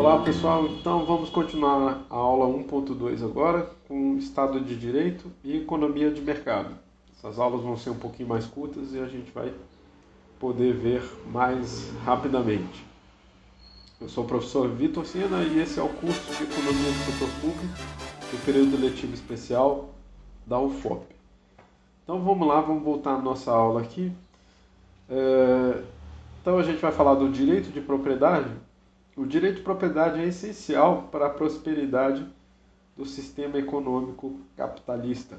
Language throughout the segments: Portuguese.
Olá pessoal, então vamos continuar a aula 1.2 agora com Estado de Direito e Economia de Mercado. Essas aulas vão ser um pouquinho mais curtas e a gente vai poder ver mais rapidamente. Eu sou o professor Vitor Sena e esse é o curso de Economia do Setor Público do período letivo especial da UFOP. Então vamos lá, vamos voltar à nossa aula aqui. Então a gente vai falar do direito de propriedade. O direito de propriedade é essencial para a prosperidade do sistema econômico capitalista.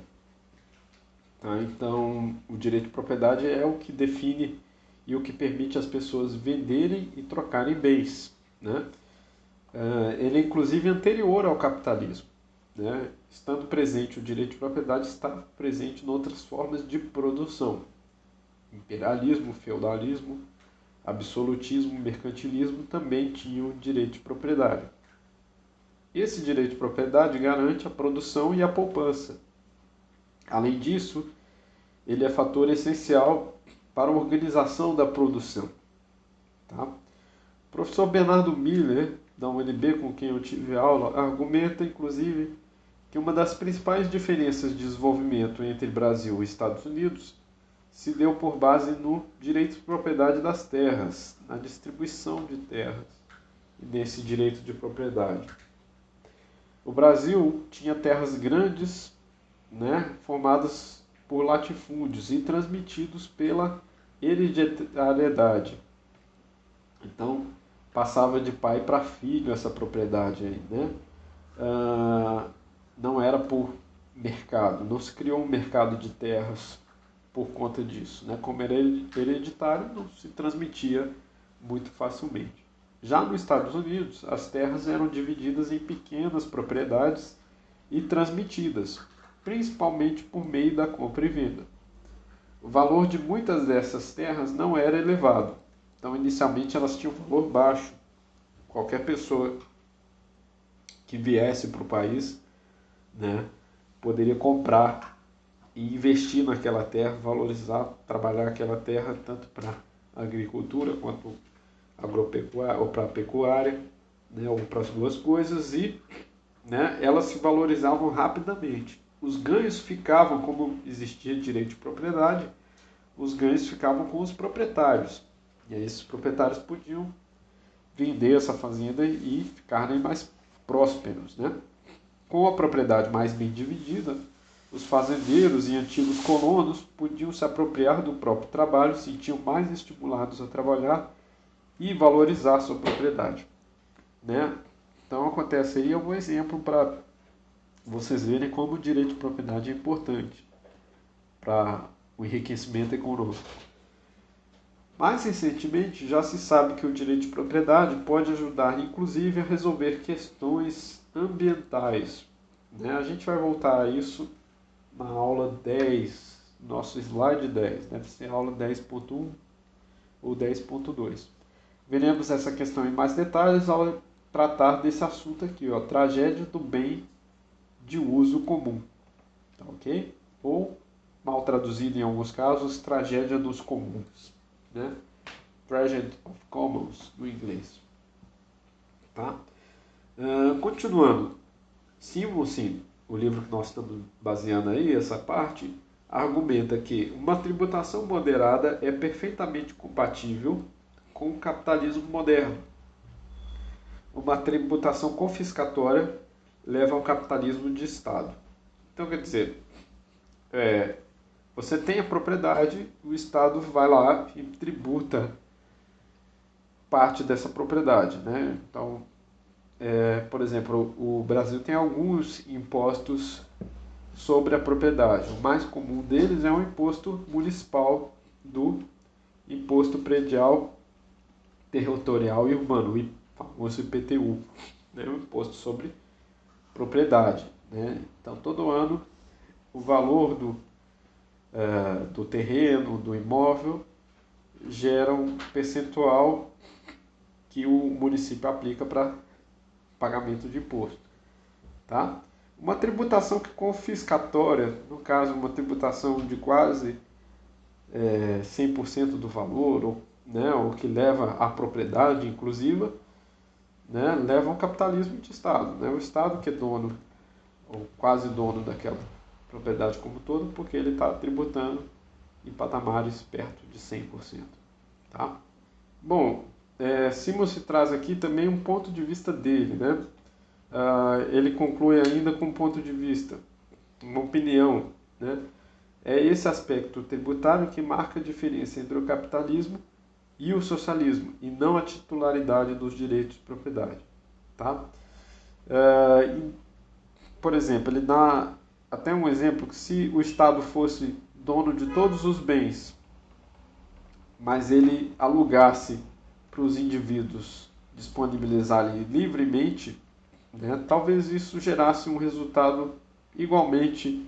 Tá? Então, o direito de propriedade é o que define e o que permite as pessoas venderem e trocarem bens. Né? Ele é inclusive anterior ao capitalismo. Né? Estando presente o direito de propriedade, está presente em outras formas de produção. Imperialismo, feudalismo, absolutismo, mercantilismo também tinham direito de propriedade. Esse direito de propriedade garante a produção e a poupança. Além disso, ele é fator essencial para a organização da produção. Tá? O professor Bernardo Miller, da UNB, com quem eu tive aula, argumenta, inclusive, que uma das principais diferenças de desenvolvimento entre Brasil e Estados Unidos se deu por base no direito de propriedade das terras, na distribuição de terras e nesse direito de propriedade. O Brasil tinha terras grandes, né, formadas por latifúndios e transmitidos pela hereditariedade. Então, passava de pai para filho essa propriedade aí, né? Não era por mercado, não se criou um mercado de terras por conta disso. Né? Como era hereditário, não se transmitia muito facilmente. Já nos Estados Unidos, as terras eram divididas em pequenas propriedades e transmitidas, principalmente por meio da compra e venda. O valor de muitas dessas terras não era elevado, então inicialmente elas tinham um valor baixo. Qualquer pessoa que viesse para o país, né, poderia comprar e investir naquela terra, valorizar, trabalhar aquela terra tanto para a agricultura quanto agropecuária ou para a pecuária, né, ou para as duas coisas, e né, elas se valorizavam rapidamente. Os ganhos ficavam, como existia direito de propriedade, os ganhos ficavam com os proprietários. E aí esses proprietários podiam vender essa fazenda e ficarem mais prósperos. Né? Com a propriedade mais bem dividida, os fazendeiros e antigos colonos podiam se apropriar do próprio trabalho, se sentiam mais estimulados a trabalhar e valorizar sua propriedade. Né? Então acontece aí um exemplo para vocês verem como o direito de propriedade é importante para o enriquecimento econômico. Mais recentemente, já se sabe que o direito de propriedade pode ajudar, inclusive, a resolver questões ambientais. Né? A gente vai voltar a isso na aula 10, nosso slide 10, deve ser a aula 10.1 ou 10.2. Veremos essa questão em mais detalhes ao tratar desse assunto aqui, ó, tragédia do bem de uso comum, tá, ok? Ou, mal traduzido em alguns casos, tragédia dos comuns, né? Tragedy of Commons, no inglês. Tá? Continuando, Simonsen, o livro que nós estamos baseando aí, essa parte, argumenta que uma tributação moderada é perfeitamente compatível com o capitalismo moderno. Uma tributação confiscatória leva ao capitalismo de Estado. Então, quer dizer, você tem a propriedade, o Estado vai lá e tributa parte dessa propriedade. Né? Então, por exemplo, o Brasil tem alguns impostos sobre a propriedade. O mais comum deles é o imposto municipal do Imposto Predial Territorial e Urbano, o famoso IPTU, né? O Imposto sobre Propriedade. Né? Então, todo ano, o valor do terreno, do imóvel, gera um percentual que o município aplica para pagamento de imposto. Tá? Uma tributação confiscatória, no caso, uma tributação de quase 100% do valor, ou, né, o que leva à propriedade inclusiva, né, leva ao capitalismo de Estado. Né? O Estado que é dono, ou quase dono daquela propriedade como todo, porque ele está tributando em patamares perto de 100%. Tá? Bom, Simons traz aqui também um ponto de vista dele. Né? Ele conclui ainda com um ponto de vista, uma opinião. Né? É esse aspecto tributário que marca a diferença entre o capitalismo e o socialismo, e não a titularidade dos direitos de propriedade. Tá? Por exemplo, ele dá até um exemplo que se o Estado fosse dono de todos os bens, mas ele alugasse para os indivíduos disponibilizarem livremente, né, talvez isso gerasse um resultado igualmente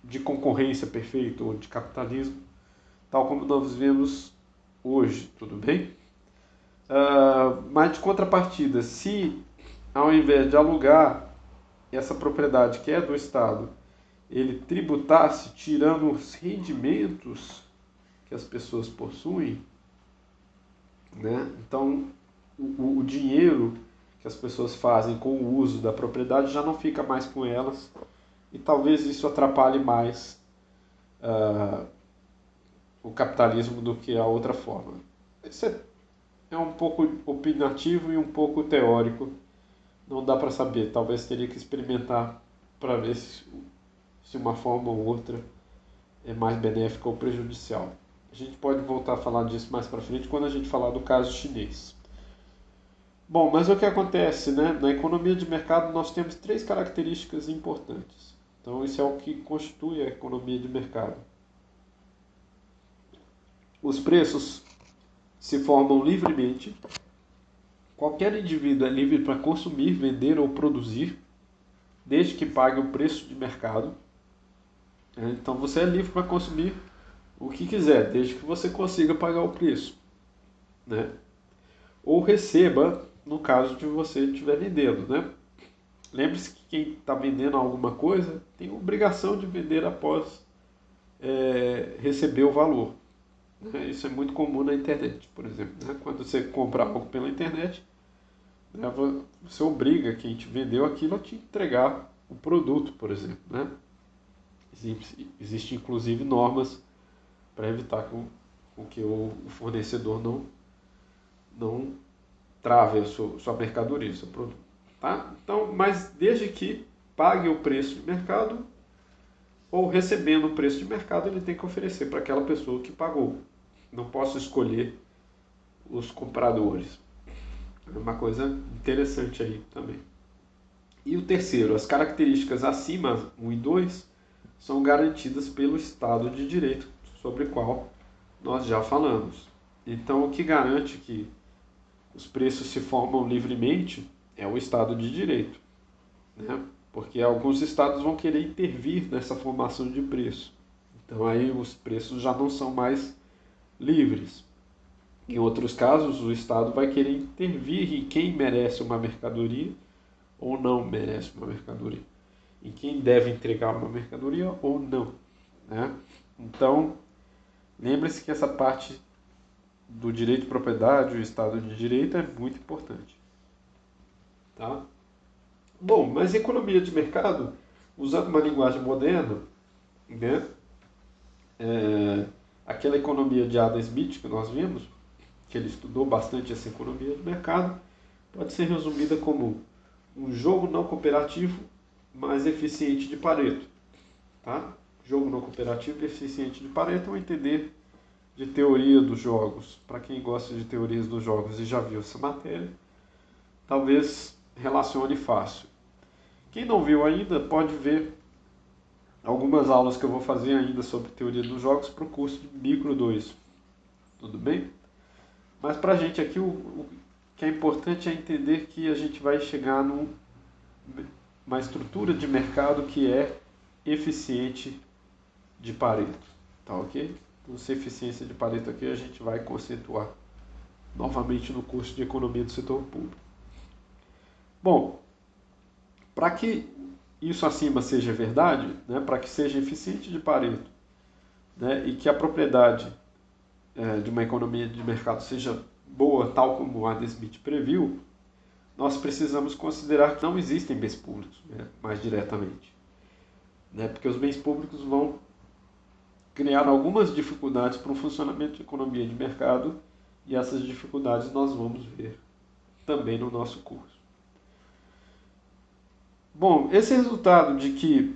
de concorrência perfeita ou de capitalismo, tal como nós vemos hoje, tudo bem? Mas de contrapartida, se ao invés de alugar essa propriedade que é do Estado, ele tributasse tirando os rendimentos que as pessoas possuem, né? Então o dinheiro que as pessoas fazem com o uso da propriedade já não fica mais com elas, e talvez isso atrapalhe mais o capitalismo do que a outra forma. Isso é um pouco opinativo e um pouco teórico, não dá para saber, talvez teria que experimentar para ver se uma forma ou outra é mais benéfica ou prejudicial. A gente pode voltar a falar disso mais para frente quando a gente falar do caso chinês. Bom, mas o que acontece, né? Na economia de mercado nós temos 3 características importantes. Então isso é o que constitui a economia de mercado. Os preços se formam livremente. Qualquer indivíduo é livre para consumir, vender ou produzir, desde que pague o preço de mercado. Então você é livre para consumir o que quiser, desde que você consiga pagar o preço, né? Ou receba, no caso de você estiver vendendo, né? Lembre-se que quem está vendendo alguma coisa tem a obrigação de vender após receber o valor. Né? Isso é muito comum na internet, por exemplo. Né? Quando você compra algo pela internet, né, você obriga quem te vendeu aquilo a te entregar o produto, por exemplo. Né? Existem inclusive normas para evitar que o fornecedor não trave a sua mercadoria, seu produto. Tá? Então, mas desde que pague o preço de mercado ou recebendo o preço de mercado, ele tem que oferecer para aquela pessoa que pagou. Não posso escolher os compradores. É uma coisa interessante aí também. E o terceiro, as características acima 1 e 2 são garantidas pelo Estado de Direito, sobre o qual nós já falamos. Então, o que garante que os preços se formam livremente é o Estado de Direito, né? Porque alguns estados vão querer intervir nessa formação de preço. Então aí os preços já não são mais livres. Em outros casos, o Estado vai querer intervir em quem merece uma mercadoria ou não merece uma mercadoria, em quem deve entregar uma mercadoria ou não, né? Então, lembre-se que essa parte do direito de propriedade, o Estado de Direito, é muito importante. Tá? Bom, mas economia de mercado, usando uma linguagem moderna, né? Aquela economia de Adam Smith que nós vimos, que ele estudou bastante essa economia de mercado, pode ser resumida como um jogo não cooperativo mais eficiente de Pareto. Tá? Jogo não cooperativo e eficiente de Pareto é um entender de teoria dos jogos. Para quem gosta de teorias dos jogos e já viu essa matéria, talvez relacione fácil. Quem não viu ainda pode ver algumas aulas que eu vou fazer ainda sobre teoria dos jogos para o curso de Micro 2. Tudo bem? Mas para a gente aqui o que é importante é entender que a gente vai chegar numa estrutura de mercado que é eficiente de Pareto. Tá ok? Então, essa eficiência de Pareto aqui a gente vai conceituar novamente no curso de Economia do Setor Público. Bom, para que isso acima seja verdade, né, para que seja eficiente de Pareto, né, e que a propriedade de uma economia de mercado seja boa, tal como o Adam Smith previu, nós precisamos considerar que não existem bens públicos, né, mais diretamente. Né, porque os bens públicos vão criar algumas dificuldades para o funcionamento de economia de mercado, e essas dificuldades nós vamos ver também no nosso curso. Bom, esse resultado de que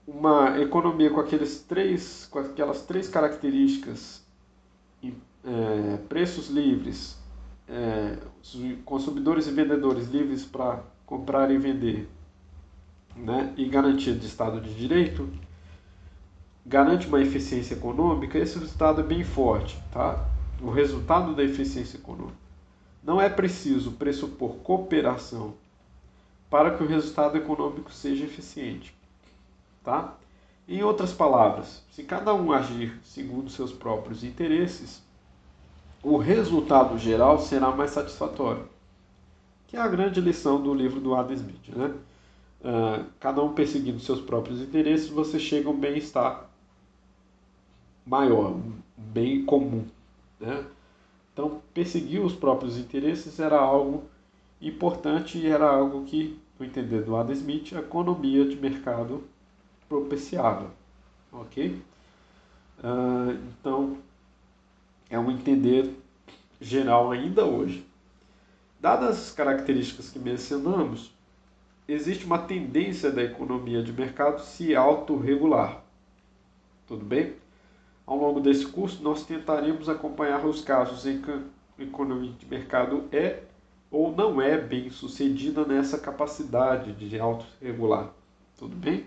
uma economia com aquelas três características, preços livres, consumidores e vendedores livres para comprar e vender, né, e garantia de Estado de Direito, garante uma eficiência econômica. Esse resultado é bem forte, tá? O resultado da eficiência econômica. Não é preciso pressupor cooperação para que o resultado econômico seja eficiente, tá? Em outras palavras, se cada um agir segundo seus próprios interesses, o resultado geral será mais satisfatório. Que é a grande lição do livro do Adam Smith, né? Cada um perseguindo seus próprios interesses, você chega a um bem-estar maior, um bem comum, né? Então, perseguir os próprios interesses era algo importante e era algo que, no entender do Adam Smith, a economia de mercado propiciava, ok? Então, é um entender geral ainda hoje. Dadas as características que mencionamos, existe uma tendência da economia de mercado se autorregular. Tudo bem? Ao longo desse curso, nós tentaremos acompanhar os casos em que a economia de mercado é ou não é bem sucedida nessa capacidade de autorregular. Tudo bem?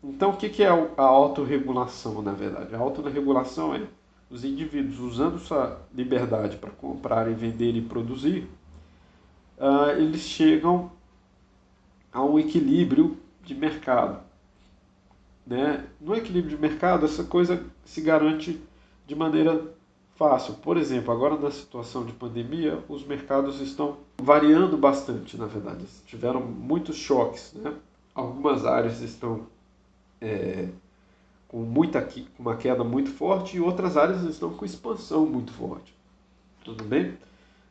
Então, o que é a autorregulação, na verdade? A autorregulação é os indivíduos usando sua liberdade para comprar e vender e produzir, eles chegam a um equilíbrio de mercado. Né? No equilíbrio de mercado, essa coisa se garante de maneira fácil. Por exemplo, agora na situação de pandemia, os mercados estão variando bastante, na verdade. Tiveram muitos choques. Né? Algumas áreas estão com uma queda muito forte e outras áreas estão com expansão muito forte. Tudo bem?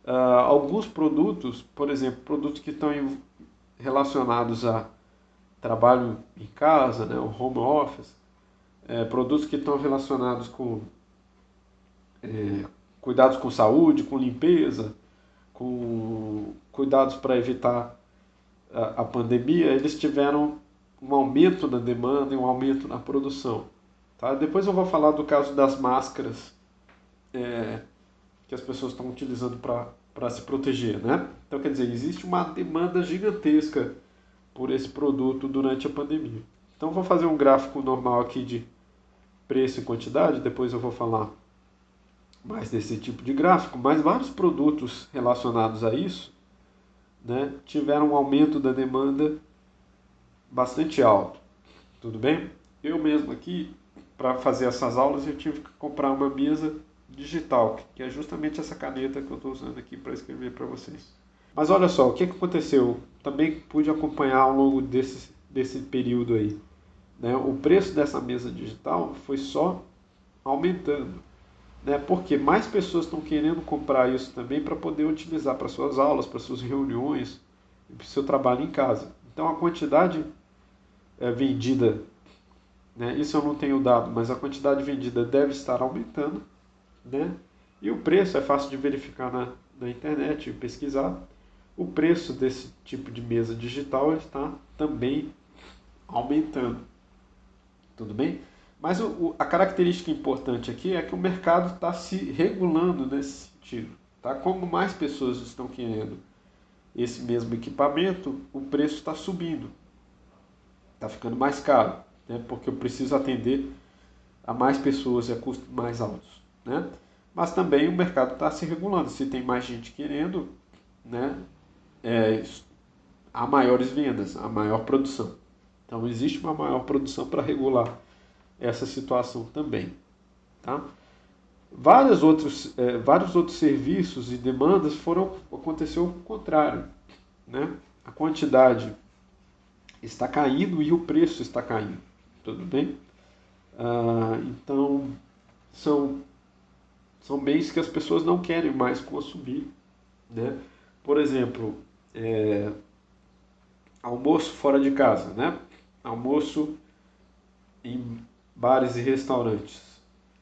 Alguns produtos, por exemplo, produtos que estão relacionados a trabalho em casa, né, o home office, produtos que estão relacionados com cuidados com saúde, com limpeza, com cuidados para evitar a pandemia, eles tiveram um aumento na demanda e um aumento na produção. Tá? Depois eu vou falar do caso das máscaras que as pessoas estão utilizando para se proteger. Né? Então, quer dizer, existe uma demanda gigantesca por esse produto durante a pandemia. Então, eu vou fazer um gráfico normal aqui de preço e quantidade, depois eu vou falar mais desse tipo de gráfico, mas vários produtos relacionados a isso, né, tiveram um aumento da demanda bastante alto. Tudo bem? Eu mesmo aqui, para fazer essas aulas, eu tive que comprar uma mesa digital, que é justamente essa caneta que eu estou usando aqui para escrever para vocês. Mas olha só, o que aconteceu? Também pude acompanhar ao longo desse período aí. Né? O preço dessa mesa digital foi só aumentando. Né? Porque mais pessoas estão querendo comprar isso também para poder utilizar para suas aulas, para suas reuniões, para o seu trabalho em casa. Então a quantidade vendida, né? Isso eu não tenho dado, mas a quantidade vendida deve estar aumentando. Né? E o preço é fácil de verificar na internet e pesquisar. O preço desse tipo de mesa digital está também aumentando. Tudo bem? Mas a característica importante aqui é que o mercado está se regulando nesse sentido. Tá? Como mais pessoas estão querendo esse mesmo equipamento, o preço está subindo. Está ficando mais caro, né? Porque eu preciso atender a mais pessoas e a custos mais altos. Né? Mas também o mercado está se regulando. Se tem mais gente querendo, né, há maiores vendas, há maior produção. Então existe uma maior produção para regular essa situação também. Tá? Vários outros serviços e demandas aconteceu o contrário. Né? A quantidade está caindo e o preço está caindo. Tudo bem? Então, são são bens que as pessoas não querem mais consumir, né? Por exemplo, almoço fora de casa, né? Almoço em bares e restaurantes,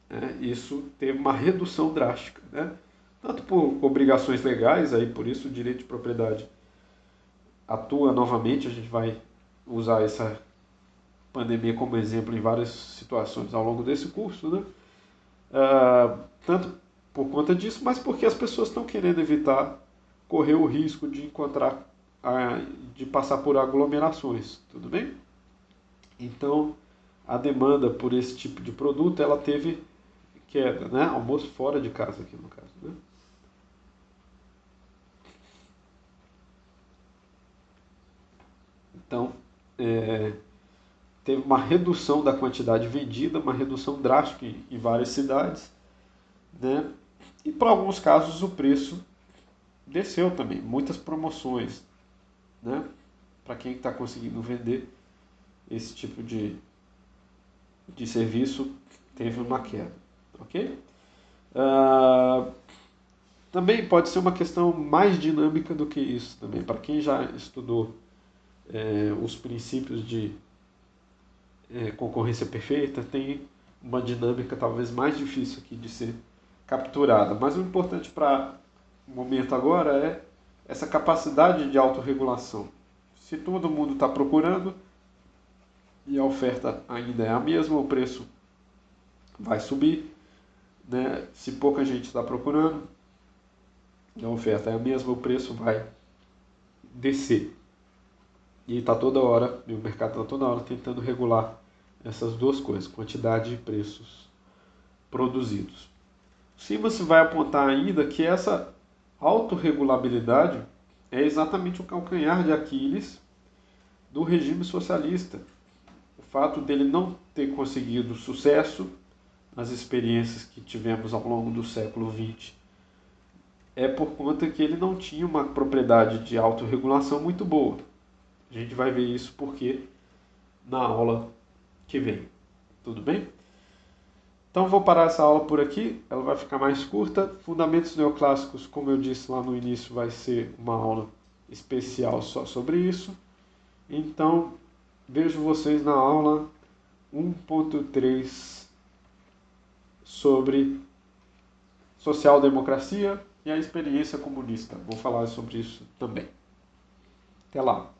né? Isso teve uma redução drástica, né? Tanto por obrigações legais, aí por isso o direito de propriedade atua novamente. A gente vai usar essa pandemia como exemplo em várias situações ao longo desse curso, né? Tanto por conta disso, mas porque as pessoas estão querendo evitar correr o risco de de passar por aglomerações, tudo bem? Então, a demanda por esse tipo de produto, ela teve queda, né? Almoço fora de casa aqui no caso, né? Então, teve uma redução da quantidade vendida, uma redução drástica em várias cidades, né? E para alguns casos o preço desceu também, muitas promoções, né? Para quem está conseguindo vender esse tipo de serviço, teve uma queda, ok? Uh, Também pode ser uma questão mais dinâmica do que isso também. Para quem já estudou os princípios de concorrência perfeita, tem uma dinâmica talvez mais difícil aqui de ser capturada. Mas o importante para o momento agora é essa capacidade de autorregulação. Se todo mundo está procurando e a oferta ainda é a mesma, o preço vai subir, né? Se pouca gente está procurando, a oferta é a mesma, o preço vai descer. E está toda hora, e o mercado está toda hora tentando regular essas duas coisas, quantidade e preços produzidos. Simmons vai apontar ainda que essa autorregulabilidade é exatamente o calcanhar de Aquiles do regime socialista. O fato dele não ter conseguido sucesso nas experiências que tivemos ao longo do século XX é por conta que ele não tinha uma propriedade de autorregulação muito boa. A gente vai ver isso porque na aula que vem. Tudo bem? Então vou parar essa aula por aqui, ela vai ficar mais curta. Fundamentos neoclássicos, como eu disse lá no início, vai ser uma aula especial só sobre isso. Então, vejo vocês na aula 1.3 sobre social-democracia e a experiência comunista. Vou falar sobre isso também. Até lá!